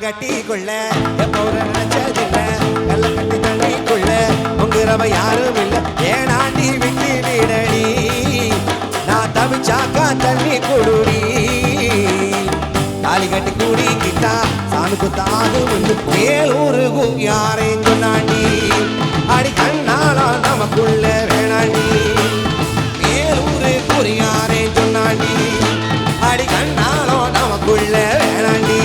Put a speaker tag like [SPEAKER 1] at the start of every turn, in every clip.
[SPEAKER 1] கட்டி கொள்ள எப்ப நினைச்சதில்ல கல்ல கட்டி தண்ணி கொள்ள உங்கிறவ யாரும் இல்ல ஏனாண்டி விட்டு விடடி நான் தவிச்சாக்கா தண்ணி குடுடி தாலி கட்டி கூடிக்கிட்டா சாமி குத்தாது வந்து மேலூருகும் யாரையும் சொன்னாண்டி அடி கண்ணாலா நமக்குள்ள வேணாண்டி மேலூரு குறியாரே சொன்னாண்டி அடி கண்ணாலோ நமக்குள்ள வேணாண்டி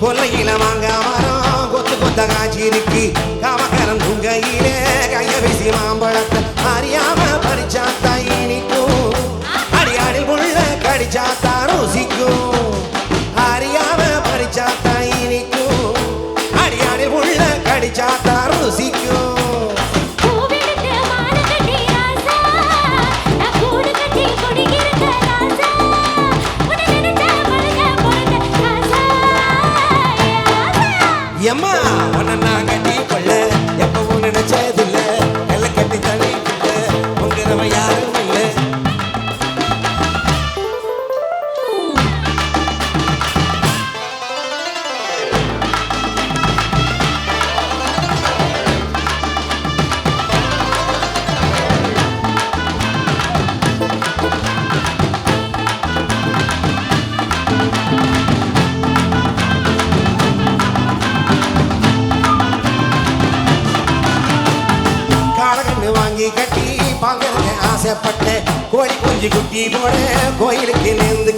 [SPEAKER 1] கொல்லையில மாங்க மரம் கொத்து கொத்த காய்ச்சிருக்கு காமகரம் துங்கையிலே கைய வீசி மாம்பழத்தை அறியாம பறிச்சாத்தா இனிக்கும் அடியாடில் உள்ள கடிச்சாத்தா ருசிக்கும் அறியாம பறிச்சாத்தா இனிக்கும் அடியாடில் உள்ள கடிச்சாத்தா ருசிக்கும் எம்மா உன்னை நான் கட்டி கொள்ள எப்பவும் நினைச்சதில்ல கல்ல கட்டி தண்ணி கொள்ள உங்கிறவ யாரும் இல்லை வாங்கி கட்டி பாங்க ஆசைப்பட்ட கோழி குஞ்சு குட்டி போட கோயிலுக்கு நேர்ந்து